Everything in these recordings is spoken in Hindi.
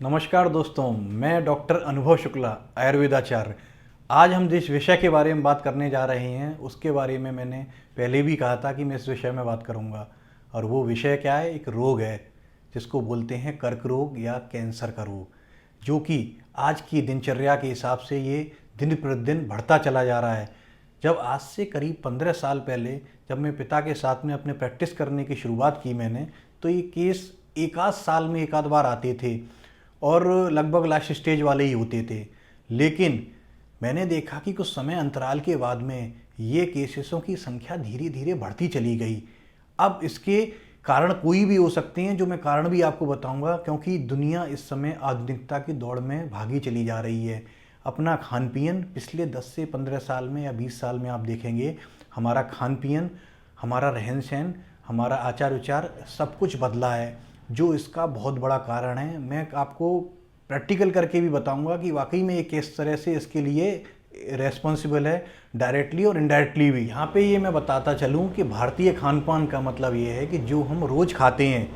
नमस्कार दोस्तों, मैं डॉक्टर अनुभव शुक्ला, आयुर्वेदाचार्य। आज हम जिस विषय के बारे में बात करने जा रहे हैं उसके बारे में मैंने पहले भी कहा था कि मैं इस विषय में बात करूंगा। और वो विषय क्या है? एक रोग है जिसको बोलते हैं कर्क रोग या कैंसर का रोग, जो कि आज की दिनचर्या के हिसाब से ये दिन प्रतिदिन बढ़ता चला जा रहा है। जब आज से करीब 15 साल पहले जब मैं पिता के साथ में अपने प्रैक्टिस करने की शुरुआत की मैंने, तो ये केस एक आध साल में एक आध बार आते थे और लगभग लास्ट स्टेज वाले ही होते थे। लेकिन मैंने देखा कि कुछ समय अंतराल के बाद में ये केसेसों की संख्या धीरे धीरे बढ़ती चली गई। अब इसके कारण कोई भी हो सकते हैं, जो मैं कारण भी आपको बताऊंगा, क्योंकि दुनिया इस समय आधुनिकता की दौड़ में भागी चली जा रही है। अपना खान पीन पिछले 10 से 15 साल में या 20 साल में आप देखेंगे, हमारा खान पीन, हमारा रहन सहन, हमारा आचार विचार सब कुछ बदला है, जो इसका बहुत बड़ा कारण है। मैं आपको प्रैक्टिकल करके भी बताऊंगा कि वाकई में ये किस तरह से इसके लिए रेस्पॉन्सिबल है, डायरेक्टली और इनडायरेक्टली भी। यहाँ पे ये मैं बताता चलूँ कि भारतीय खान पान का मतलब ये है कि जो हम रोज़ खाते हैं,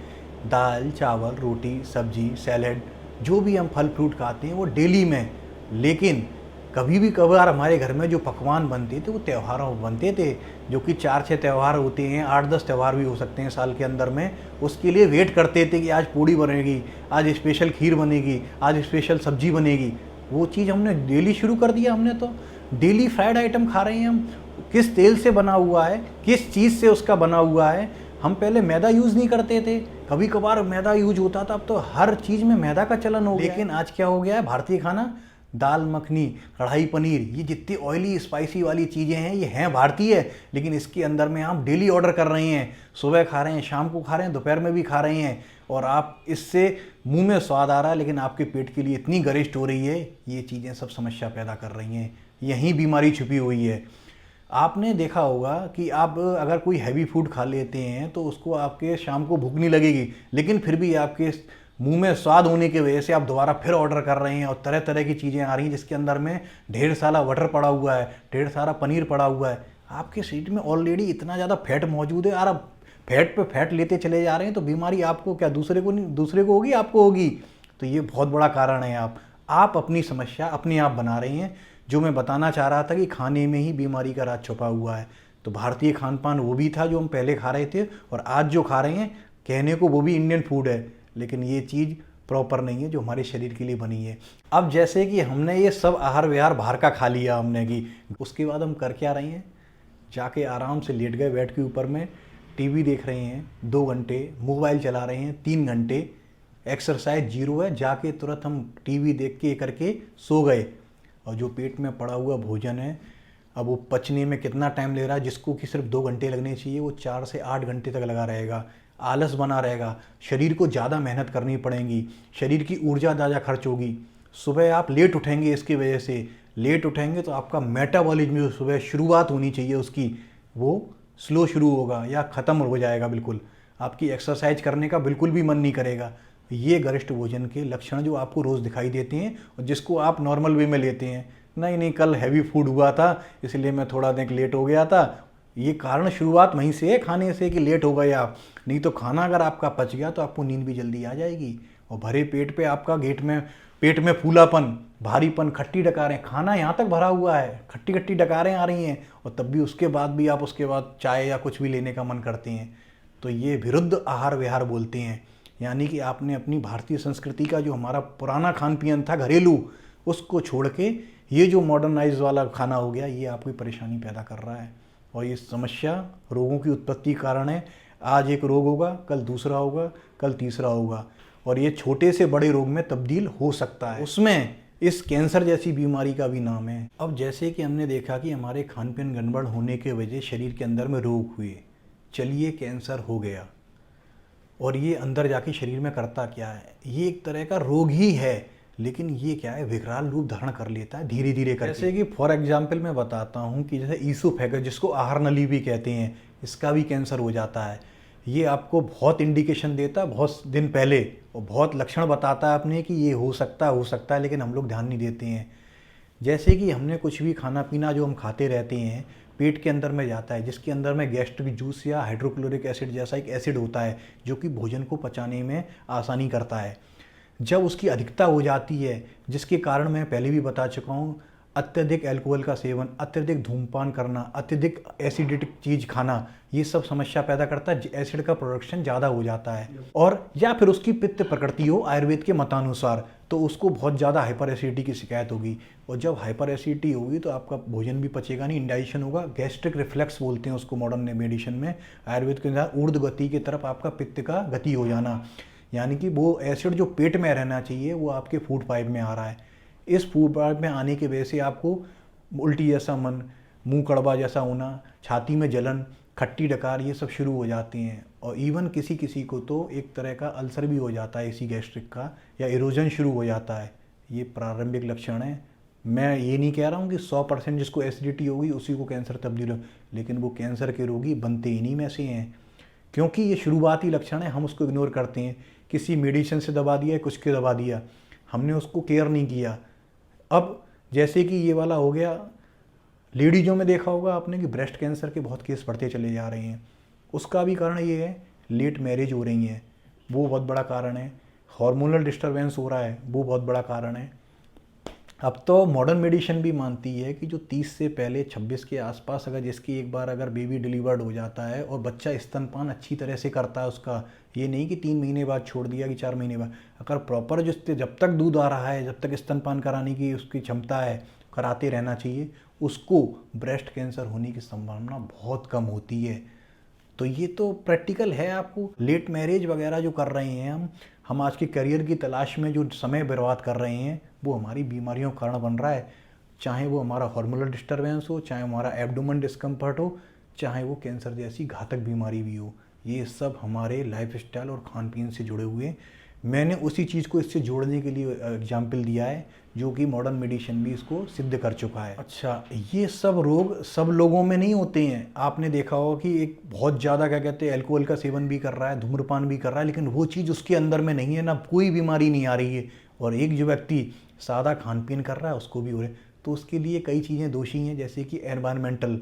दाल चावल रोटी सब्जी सैलेड, जो भी हम फल फ्रूट खाते हैं वो डेली में। लेकिन कभी भी कभार हमारे घर में जो पकवान बनते थे वो त्योहारों में बनते थे, जो कि 4-6 त्यौहार होते हैं, 8-10 त्यौहार भी हो सकते हैं साल के अंदर में। उसके लिए वेट करते थे कि आज पूड़ी बनेगी, आज स्पेशल खीर बनेगी, आज स्पेशल सब्जी बनेगी। वो चीज़ हमने डेली शुरू कर दिया। हमने तो डेली फ्राइड आइटम खा रहे हैं हम। किस तेल से बना हुआ है, किस चीज़ से उसका बना हुआ है। हम पहले मैदा यूज़ नहीं करते थे, कभी कभार मैदा यूज होता था, अब तो हर चीज़ में मैदा का चलन हो गया। लेकिन आज क्या हो गया है? भारतीय खाना, दाल मखनी, कढ़ाई पनीर, ये जितनी ऑयली स्पाइसी वाली चीज़ें हैं ये हैं भारतीय, लेकिन इसके अंदर में आप डेली ऑर्डर कर रहे हैं। सुबह खा रहे हैं, शाम को खा रहे हैं, दोपहर में भी खा रहे हैं, और आप इससे मुंह में स्वाद आ रहा है लेकिन आपके पेट के लिए इतनी गरिष्ठ हो रही है। ये चीज़ें सब समस्या पैदा कर रही हैं, यहीं बीमारी छुपी हुई है। आपने देखा होगा कि आप अगर कोई हैवी फूड खा लेते हैं तो उसको आपके शाम को भूख नहीं लगेगी, लेकिन फिर भी आपके मुंह में स्वाद होने की वजह से आप दोबारा फिर ऑर्डर कर रहे हैं, और तरह तरह की चीज़ें आ रही हैं जिसके अंदर में ढेर सारा बटर पड़ा हुआ है, ढेर सारा पनीर पड़ा हुआ है। आपके शरीर में ऑलरेडी इतना ज़्यादा फैट मौजूद है, और आप फैट पे फैट लेते चले जा रहे हैं, तो बीमारी आपको क्या, दूसरे को नहीं, दूसरे को होगी, आपको होगी। तो ये बहुत बड़ा कारण है। आप अपनी समस्या अपने आप बना रहे हैं। जो मैं बताना चाह रहा था कि खाने में ही बीमारी का राज छुपा हुआ है। तो भारतीय खान पान वो भी था जो हम पहले खा रहे थे, और आज जो खा रहे हैं कहने को वो भी इंडियन फूड है, लेकिन ये चीज़ प्रॉपर नहीं है जो हमारे शरीर के लिए बनी है। अब जैसे कि हमने ये सब आहार विहार बाहर का खा लिया हमने, कि उसके बाद हम कर क्या रहे हैं? जाके आराम से लेट गए बेड के ऊपर में, टीवी देख रहे हैं 2 घंटे, मोबाइल चला रहे हैं 3 घंटे, एक्सरसाइज जीरो है, जाके तुरंत हम टीवी देख के करके सो गए। और जो पेट में पड़ा हुआ भोजन है, अब वो पचने में कितना टाइम ले रहा है? जिसको कि सिर्फ 2 घंटे लगने चाहिए वो 4 से 8 घंटे तक लगा रहेगा। आलस बना रहेगा, शरीर को ज़्यादा मेहनत करनी पड़ेगी, शरीर की ऊर्जा ज़्यादा खर्च होगी। सुबह आप लेट उठेंगे, इसकी वजह से लेट उठेंगे तो आपका मेटाबॉलिज्म जो सुबह शुरुआत होनी चाहिए उसकी, वो स्लो शुरू होगा या ख़त्म हो जाएगा बिल्कुल। आपकी एक्सरसाइज करने का बिल्कुल भी मन नहीं करेगा। ये गरिष्ठ भोजन के लक्षण जो आपको रोज़ दिखाई देते हैं और जिसको आप नॉर्मल वे में लेते हैं, नहीं नहीं कल हैवी फूड हुआ था इसलिए मैं थोड़ा देर लेट हो गया था, ये कारण शुरुआत वहीं से है, खाने से, कि लेट हो गए आप। नहीं तो खाना अगर आपका पच गया तो आपको नींद भी जल्दी आ जाएगी। और भरे पेट पे आपका पेट में फूलापन, भारीपन, खट्टी डकारें, खाना यहाँ तक भरा हुआ है, खट्टी खट्टी डकारें आ रही हैं, और तब भी उसके बाद भी आप उसके बाद चाय या कुछ भी लेने का मन करते हैं। तो ये विरुद्ध आहार विहार बोलते हैं। यानी कि आपने अपनी भारतीय संस्कृति का जो हमारा पुराना खान पीन था घरेलू, उसको छोड़ के ये जो मॉडर्नाइज वाला खाना हो गया, ये आपको परेशानी पैदा कर रहा है। और ये समस्या रोगों की उत्पत्ति कारण है। आज एक रोग होगा, कल दूसरा होगा, कल तीसरा होगा, और ये छोटे से बड़े रोग में तब्दील हो सकता है। उसमें इस कैंसर जैसी बीमारी का भी नाम है। अब जैसे कि हमने देखा कि हमारे खान पीन गड़बड़ होने के वजह शरीर के अंदर में रोग हुए, चलिए कैंसर हो गया, और ये अंदर जाके शरीर में करता क्या है? ये एक तरह का रोग ही है, लेकिन ये क्या है, विकराल रूप धारण कर लेता है धीरे धीरे करके। जैसे कि फॉर एग्जांपल मैं बताता हूँ कि जैसे ईसोफेगस, जिसको आहार नली भी कहते हैं, इसका भी कैंसर हो जाता है। ये आपको बहुत इंडिकेशन देता है बहुत दिन पहले, और बहुत लक्षण बताता है अपने कि ये हो सकता है, लेकिन हम लोग ध्यान नहीं देते हैं। जैसे कि हमने कुछ भी खाना पीना जो हम खाते रहते हैं पेट के अंदर में जाता है, जिसके अंदर में गैस्ट्रिक जूस या हाइड्रोक्लोरिक एसिड जैसा एक एसिड होता है जो कि भोजन को पचाने में आसानी करता है। जब उसकी अधिकता हो जाती है, जिसके कारण मैं पहले भी बता चुका हूँ, अत्यधिक अल्कोहल का सेवन, अत्यधिक धूमपान करना, अत्यधिक एसिडिक चीज़ खाना, ये सब समस्या पैदा करता है। एसिड का प्रोडक्शन ज़्यादा हो जाता है, और या फिर उसकी पित्त प्रकृति हो आयुर्वेद के मतानुसार, तो उसको बहुत ज़्यादा हाइपर एसिडिटी की शिकायत होगी। और जब हाइपर एसिडिटी होगी तो आपका भोजन भी पचेगा नहीं, इंडाइजेशन होगा, गैस्ट्रिक रिफ्लेक्स बोलते हैं उसको मॉडर्न मेडिसिन में, आयुर्वेद के अनुसार ऊर्ध्व गति की तरफ आपका पित्त का गति हो जाना, यानी कि वो एसिड जो पेट में रहना चाहिए वो आपके फूड पाइप में आ रहा है। इस फूड पाइप में आने की वजह से आपको उल्टी जैसा मन, मुंह कड़वा जैसा होना, छाती में जलन, खट्टी डकार, ये सब शुरू हो जाते हैं। और इवन किसी किसी को तो एक तरह का अल्सर भी हो जाता है इसी गैस्ट्रिक का, या इरोजन शुरू हो जाता है। ये प्रारंभिक लक्षण है। मैं ये नहीं कह रहा हूँ कि 100% जिसको एसिडिटी होगी उसी को कैंसर तब्दील हो, लेकिन वो कैंसर के रोगी बनते इन्हीं में से हैं, क्योंकि ये शुरुआती लक्षण है, हम उसको इग्नोर करते हैं। किसी मेडिसिन से दबा दिया, कुछ के दबा दिया, हमने उसको केयर नहीं किया। अब जैसे कि ये वाला हो गया, लेडीज़ों में देखा होगा आपने कि ब्रेस्ट कैंसर के बहुत केस बढ़ते चले जा रहे हैं। उसका भी कारण ये है, लेट मैरिज हो रही हैं, वो बहुत बड़ा कारण है। हार्मोनल डिस्टर्बेंस हो रहा है, वो बहुत बड़ा कारण है। अब तो मॉडर्न मेडिसिन भी मानती है कि जो 30 से पहले 26 के आसपास अगर जिसकी एक बार अगर बेबी डिलीवर्ड हो जाता है और बच्चा स्तनपान अच्छी तरह से करता है उसका, ये नहीं कि 3 महीने बाद छोड़ दिया कि 4 महीने बाद, अगर प्रॉपर जिससे जब तक दूध आ रहा है, जब तक स्तनपान कराने की उसकी क्षमता है, कराते रहना चाहिए, उसको ब्रेस्ट कैंसर होने की संभावना बहुत कम होती है। तो ये तो प्रैक्टिकल है। आपको लेट मैरिज वगैरह जो कर रहे हैं हम आज के करियर की तलाश में जो समय बर्बाद कर रहे हैं, वो हमारी बीमारियों का कारण बन रहा है। चाहे वो हमारा हार्मोनल डिस्टर्बेंस हो, चाहे हमारा एब्डोमेन डिस्कम्फर्ट हो, चाहे वो कैंसर जैसी घातक बीमारी भी हो, ये सब हमारे लाइफस्टाइल और खान पीन से जुड़े हुए हैं। मैंने उसी चीज़ को इससे जोड़ने के लिए एग्जाम्पल दिया है, जो कि मॉडर्न मेडिसिन भी इसको सिद्ध कर चुका है। अच्छा, ये सब रोग सब लोगों में नहीं होते हैं। आपने देखा होगा कि एक बहुत ज़्यादा क्या कहते हैं अल्कोहल का सेवन भी कर रहा है, धूम्रपान भी कर रहा है, लेकिन वो चीज़ उसके अंदर में नहीं है, ना कोई बीमारी नहीं आ रही है। और एक जो व्यक्ति सादा खान पीन कर रहा है उसको भी हो रहा है, तो उसके लिए कई चीज़ें दोषी हैं, जैसे कि एनवायरमेंटल,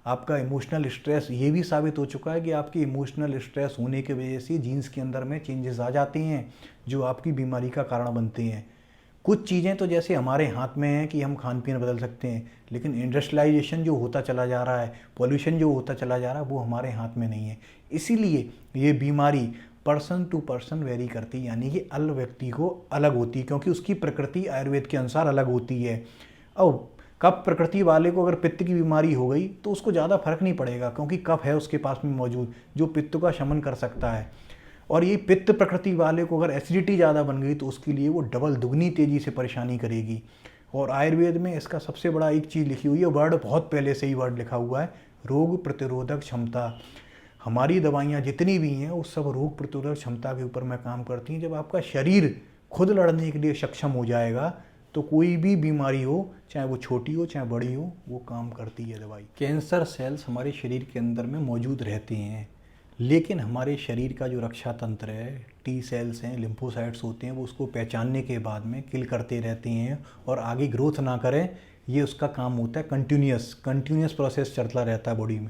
आपका इमोशनल स्ट्रेस। ये भी साबित हो चुका है कि आपकी इमोशनल स्ट्रेस होने की वजह से जीन्स के अंदर में चेंजेस आ जाते हैं, जो आपकी बीमारी का कारण बनते हैं। कुछ चीज़ें तो जैसे हमारे हाथ में हैं कि हम खान पीन बदल सकते हैं, लेकिन इंडस्ट्रियलाइजेशन जो होता चला जा रहा है, पॉल्यूशन जो होता चला जा रहा है, वो हमारे हाथ में नहीं है। इसीलिए ये बीमारी पर्सन टू पर्सन वेरी करती है, यानी कि अलग व्यक्ति को अलग होती है, क्योंकि उसकी प्रकृति आयुर्वेद के अनुसार अलग होती है। और कफ प्रकृति वाले को अगर पित्त की बीमारी हो गई तो उसको ज़्यादा फर्क नहीं पड़ेगा, क्योंकि कफ है उसके पास में मौजूद जो पित्त का शमन कर सकता है। और ये पित्त प्रकृति वाले को अगर एसिडिटी ज़्यादा बन गई तो उसके लिए वो डबल दुगनी तेज़ी से परेशानी करेगी। और आयुर्वेद में इसका सबसे बड़ा एक चीज़ लिखी हुई है, वर्ड बहुत पहले से ही वर्ड लिखा हुआ है, रोग प्रतिरोधक क्षमता। हमारी दवाइयाँ जितनी भी हैं वो सब रोग प्रतिरोधक क्षमता के ऊपर में काम करती हैं। जब आपका शरीर खुद लड़ने के लिए सक्षम हो जाएगा तो कोई भी बीमारी हो, चाहे वो छोटी हो चाहे बड़ी हो, वो काम करती है दवाई। कैंसर सेल्स हमारे शरीर के अंदर में मौजूद रहते हैं, लेकिन हमारे शरीर का जो रक्षा तंत्र है, टी सेल्स हैं, लिम्फोसाइट्स होते हैं, वो उसको पहचानने के बाद में किल करते रहते हैं और आगे ग्रोथ ना करें, ये उसका काम होता है। कंटिन्यूस प्रोसेस चलता रहता है बॉडी में।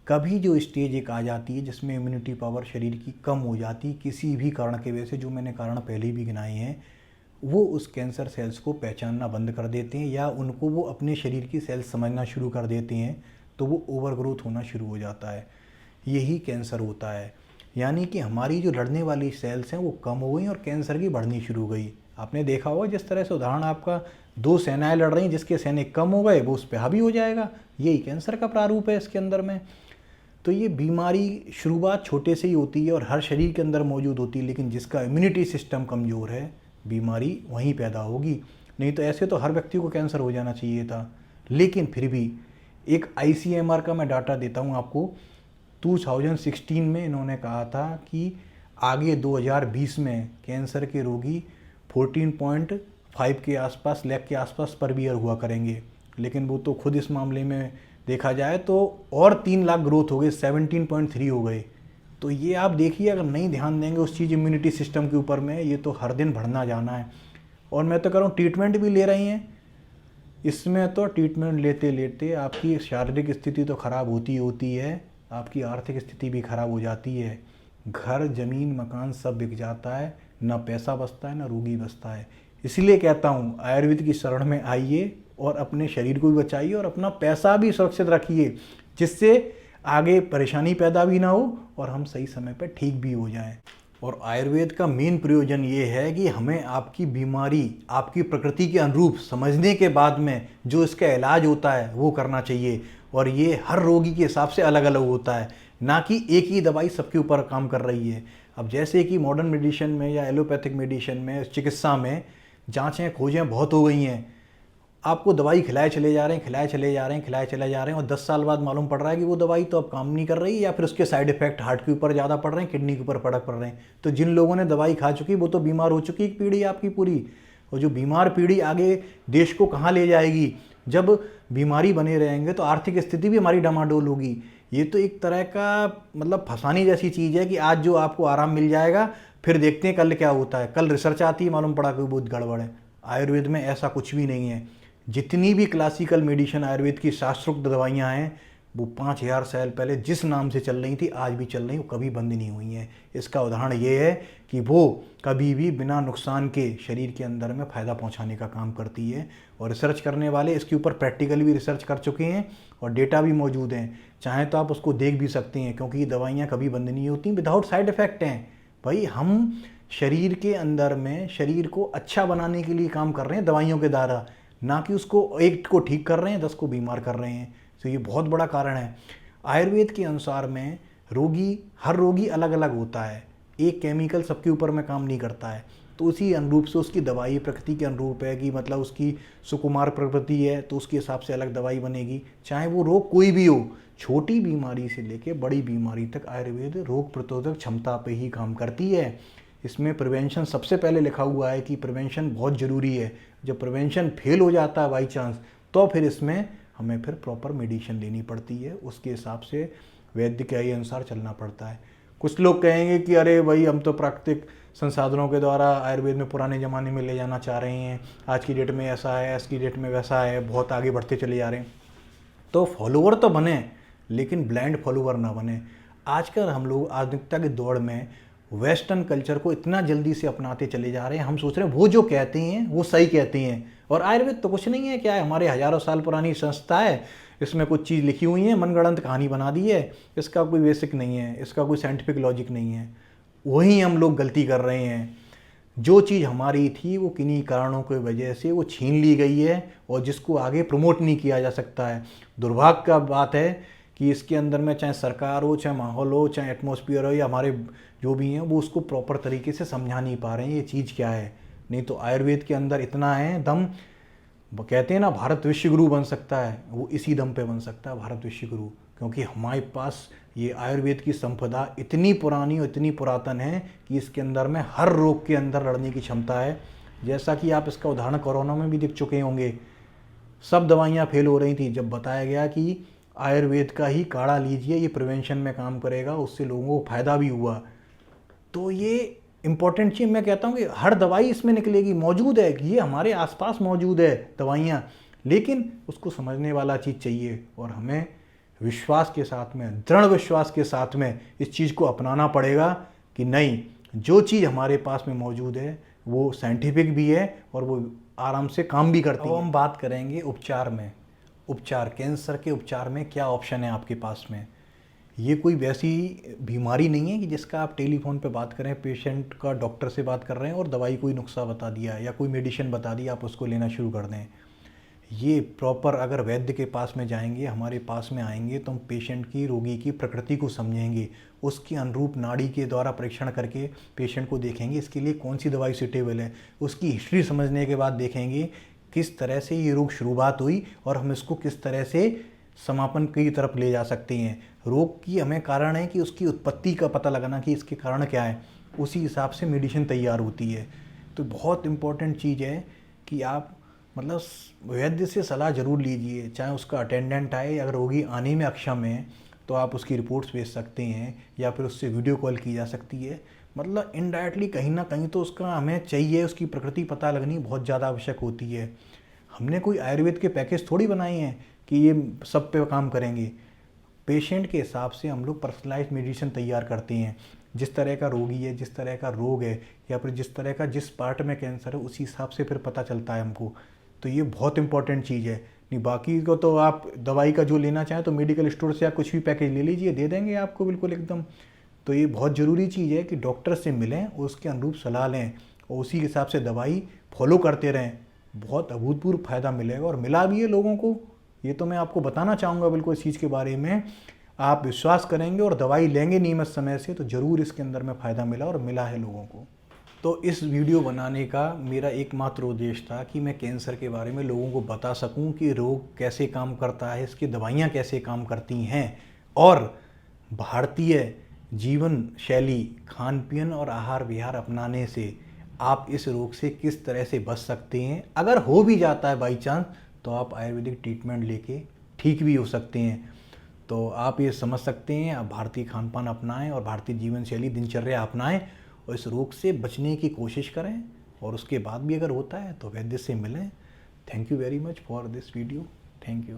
कभी जो स्टेज एक आ जाती है जिसमें इम्यूनिटी पावर शरीर की कम हो जाती है किसी भी कारण की वजह से, जो मैंने कारण पहले भी गिनाए हैं, वो उस कैंसर सेल्स को पहचानना बंद कर देते हैं, या उनको वो अपने शरीर की सेल्स समझना शुरू कर देते हैं, तो वो ओवरग्रोथ होना शुरू हो जाता है। यही कैंसर होता है, यानी कि हमारी जो लड़ने वाली सेल्स हैं वो कम हो गई और कैंसर की बढ़नी शुरू हो गई। आपने देखा होगा जिस तरह से उदाहरण आपका 2 सेनाएं लड़ रही हैं, जिसके सैनिक कम हो गए वो उस पर हावी हो जाएगा, यही कैंसर का प्रारूप है इसके अंदर में। तो ये बीमारी शुरुआत छोटे से ही होती है और हर शरीर के अंदर मौजूद होती है, लेकिन जिसका इम्यूनिटी सिस्टम कमज़ोर है बीमारी वहीं पैदा होगी। नहीं तो ऐसे तो हर व्यक्ति को कैंसर हो जाना चाहिए था। लेकिन फिर भी एक ICMR का मैं डाटा देता हूँ आपको। 2016 में इन्होंने कहा था कि आगे 2020 में कैंसर के रोगी 14.5 के आसपास, लाख के आसपास पर ईयर हुआ करेंगे, लेकिन वो तो खुद इस मामले में देखा जाए तो और 3 लाख ग्रोथ हो गए, 17.3 हो गए। तो ये आप देखिए, अगर नहीं ध्यान देंगे उस चीज़ इम्यूनिटी सिस्टम के ऊपर में, ये तो हर दिन बढ़ना जाना है। और मैं तो कह रहा हूँ ट्रीटमेंट भी ले रही हैं, इसमें तो ट्रीटमेंट लेते लेते आपकी शारीरिक स्थिति तो ख़राब होती है, आपकी आर्थिक स्थिति भी ख़राब हो जाती है। घर ज़मीन मकान सब बिक जाता है, ना पैसा बचता है ना रोगी बचता है। इसलिए कहता हूँ आयुर्वेद की शरण में आइए और अपने शरीर को भी बचाइए और अपना पैसा भी सुरक्षित रखिए, जिससे आगे परेशानी पैदा भी ना हो और हम सही समय पर ठीक भी हो जाएं। और आयुर्वेद का मेन प्रयोजन ये है कि हमें आपकी बीमारी आपकी प्रकृति के अनुरूप समझने के बाद में जो इसका इलाज होता है वो करना चाहिए। और ये हर रोगी के हिसाब से अलग अलग होता है, ना कि एक ही दवाई सबके ऊपर काम कर रही है। अब जैसे कि मॉडर्न मेडिसिन में या एलोपैथिक मेडिसिन में, चिकित्सा में जांचें खोजें बहुत हो गई हैं। आपको दवाई खिलाए चले जा रहे हैं, खिलाए चले जा रहे हैं, खिलाए चले जा रहे हैं, और 10 साल बाद मालूम पड़ रहा है कि वो दवाई तो अब काम नहीं कर रही, या फिर उसके साइड इफेक्ट हार्ट के ऊपर ज़्यादा पड़ रहे हैं, किडनी के ऊपर पड़ रहे हैं। तो जिन लोगों ने दवाई खा चुकी वो तो बीमार हो चुकी एक पीढ़ी आपकी पूरी, और जो बीमार पीढ़ी आगे देश को कहाँ ले जाएगी। जब बीमारी बने रहेंगे तो आर्थिक स्थिति भी हमारी डामाडोल होगी। ये तो एक तरह का मतलब फंसाने जैसी चीज़ है कि आज जो आपको आराम मिल जाएगा, फिर देखते हैं कल क्या होता है। कल रिसर्च आती है, मालूम पड़ा कि बहुत गड़बड़ है। आयुर्वेद में ऐसा कुछ भी नहीं है। जितनी भी क्लासिकल मेडिसिन आयुर्वेद की शास्त्रोक्त दवाइयाँ हैं वो 5000 साल पहले जिस नाम से चल रही थी आज भी चल रही, वो कभी बंद नहीं हुई हैं। इसका उदाहरण ये है कि वो कभी भी बिना नुकसान के शरीर के अंदर में फ़ायदा पहुंचाने का काम करती है। और रिसर्च करने वाले इसके ऊपर प्रैक्टिकली भी रिसर्च कर चुके हैं और डेटा भी मौजूद हैं। चाहें तो आप उसको देख भी सकते हैं, क्योंकि ये दवाइयाँ कभी बंद नहीं होती, विदाउट साइड इफ़ेक्ट हैं। भाई हम शरीर के अंदर में शरीर को अच्छा बनाने के लिए काम कर रहे हैं दवाइयों के द्वारा, ना कि उसको एक को ठीक कर रहे हैं 10 को बीमार कर रहे हैं। तो ये बहुत बड़ा कारण है। आयुर्वेद के अनुसार में हर रोगी अलग अलग होता है, एक केमिकल सबके ऊपर में काम नहीं करता है। तो उसी अनुरूप से उसकी दवाई प्रकृति के अनुरूप है कि मतलब उसकी सुकुमार प्रकृति है तो उसके हिसाब से अलग दवाई बनेगी, चाहे वो रोग कोई भी हो। छोटी बीमारी से लेकर बड़ी बीमारी तक आयुर्वेद रोग प्रतिरोधक क्षमता पे ही काम करती है। इसमें प्रिवेंशन सबसे पहले लिखा हुआ है कि प्रिवेंशन बहुत ज़रूरी है। जब प्रिवेंशन फेल हो जाता है बाई चांस, तो फिर इसमें हमें फिर प्रॉपर मेडिसिन लेनी पड़ती है, उसके हिसाब से वैद्य के ही अनुसार चलना पड़ता है। कुछ लोग कहेंगे कि अरे भाई हम तो प्राकृतिक संसाधनों के द्वारा आयुर्वेद में पुराने ज़माने में ले जाना चाह रहे हैं, आज की डेट में ऐसा है, आज की डेट में वैसा है, बहुत आगे बढ़ते चले जा रहे हैं। तो फॉलोवर तो बने, लेकिन ब्लाइंड फॉलोवर ना बने। आजकल हम लोग आधुनिकता की दौड़ में वेस्टर्न कल्चर को इतना जल्दी से अपनाते चले जा रहे हैं, हम सोच रहे हैं वो जो कहते हैं वो सही कहते हैं। और आयुर्वेद तो कुछ नहीं है, क्या है, हमारे हजारों साल पुरानी संस्था है, इसमें कुछ चीज़ लिखी हुई है, मनगढ़ंत कहानी बना दी है, इसका कोई बेसिक नहीं है, इसका कोई साइंटिफिक लॉजिक नहीं है। वहीं हम लोग गलती कर रहे हैं। जो चीज़ हमारी थी वो किन्हीं कारणों की वजह से वो छीन ली गई है और जिसको आगे प्रमोट नहीं किया जा सकता है। दुर्भाग्य का बात है कि इसके अंदर में चाहे सरकार हो, चाहे माहौल हो, चाहे एटमॉस्फेयर हो, या हमारे जो भी हैं वो उसको प्रॉपर तरीके से समझा नहीं पा रहे हैं ये चीज़ क्या है। नहीं तो आयुर्वेद के अंदर इतना है दम, वो कहते हैं ना भारत विश्व गुरु बन सकता है, वो इसी दम पे बन सकता है भारत विश्व गुरु, क्योंकि हमारे पास ये आयुर्वेद की संपदा इतनी पुरानी और इतनी पुरातन है कि इसके अंदर में हर रोग के अंदर लड़ने की क्षमता है। जैसा कि आप इसका उदाहरण कोरोना में भी देख चुके होंगे, सब दवाइयाँ फेल हो रही थी, जब बताया गया कि आयुर्वेद का ही काढ़ा लीजिए, ये प्रिवेंशन में काम करेगा, उससे लोगों को फ़ायदा भी हुआ। तो ये इम्पॉर्टेंट चीज़ मैं कहता हूँ कि हर दवाई इसमें निकलेगी, मौजूद है, कि ये हमारे आसपास मौजूद है दवाइयाँ, लेकिन उसको समझने वाला चीज़ चाहिए। और हमें विश्वास के साथ में, दृढ़ विश्वास के साथ में इस चीज़ को अपनाना पड़ेगा कि नहीं, जो चीज़ हमारे पास में मौजूद है वो साइंटिफिक भी है और वो आराम से काम भी करती है। अब हम बात करेंगे उपचार में। उपचार, कैंसर के उपचार में क्या ऑप्शन है आपके पास में। ये कोई वैसी बीमारी नहीं है कि जिसका आप टेलीफोन पे बात करें, पेशेंट का डॉक्टर से बात कर रहे हैं और दवाई कोई नुस्खा बता दिया या कोई मेडिसिन बता दी, आप उसको लेना शुरू कर दें। ये प्रॉपर अगर वैद्य के पास में जाएंगे, हमारे पास में आएंगे, तो हम पेशेंट की, रोगी की प्रकृति को समझेंगे, उसके अनुरूप नाड़ी के द्वारा परीक्षण करके पेशेंट को देखेंगे इसके लिए कौन सी दवाई सूटेबल है। उसकी हिस्ट्री समझने के बाद देखेंगे किस तरह से ये रोग शुरुआत हुई और हम इसको किस तरह से समापन की तरफ ले जा सकते हैं। रोग की हमें कारण है कि उसकी उत्पत्ति का पता लगाना कि इसके कारण क्या है, उसी हिसाब से मेडिसिन तैयार होती है। तो बहुत इम्पॉर्टेंट चीज़ है कि आप मतलब वैद्य से सलाह ज़रूर लीजिए, चाहे उसका अटेंडेंट आए, अगर रोगी आने में अक्षम है तो आप उसकी रिपोर्ट्स भेज सकते हैं या फिर उससे वीडियो कॉल की जा सकती है। मतलब इनडायरेक्टली कहीं ना कहीं तो उसका हमें चाहिए, उसकी प्रकृति पता लगनी बहुत ज़्यादा आवश्यक होती है। हमने कोई आयुर्वेद के पैकेज थोड़ी बनाए हैं कि ये सब पे काम करेंगे। पेशेंट के हिसाब से हम लोग पर्सनलाइज्ड मेडिसिन तैयार करते हैं। जिस तरह का रोगी है, जिस तरह का रोग है, या फिर जिस तरह का जिस पार्ट में कैंसर है, उसी हिसाब से फिर पता चलता है हमको। तो ये बहुत इंपॉर्टेंट चीज़ है। नहीं, बाकी को तो आप दवाई का जो लेना चाहें तो मेडिकल स्टोर से आप कुछ भी पैकेज ले लीजिए, दे देंगे आपको बिल्कुल एकदम। तो ये बहुत ज़रूरी चीज़ है कि डॉक्टर से मिलें, उसके अनुरूप सलाह लें और उसी के हिसाब से दवाई फॉलो करते रहें। बहुत अभूतपूर्व फ़ायदा मिलेगा और मिला भी है लोगों को। ये तो मैं आपको बताना चाहूँगा बिल्कुल इस चीज़ के बारे में। आप विश्वास करेंगे और दवाई लेंगे नियमित समय से तो ज़रूर इसके अंदर में फ़ायदा मिला और मिला है लोगों को। तो इस वीडियो बनाने का मेरा एकमात्र उद्देश्य था कि मैं कैंसर के बारे में लोगों को बता सकूं कि रोग कैसे काम करता है, इसकी दवाइयाँ कैसे काम करती हैं और भारतीय जीवन शैली, खान पीन और आहार विहार अपनाने से आप इस रोग से किस तरह से बच सकते हैं। अगर हो भी जाता है बाई चांस तो आप आयुर्वेदिक ट्रीटमेंट लेके ठीक भी हो सकते हैं। तो आप ये समझ सकते हैं, आप भारतीय खान पान अपनाएं और भारतीय जीवन शैली दिनचर्या अपनाएं और इस रोग से बचने की कोशिश करें। और उसके बाद भी अगर होता है तो वैद्य से मिलें। Thank you very much for this video. Thank you.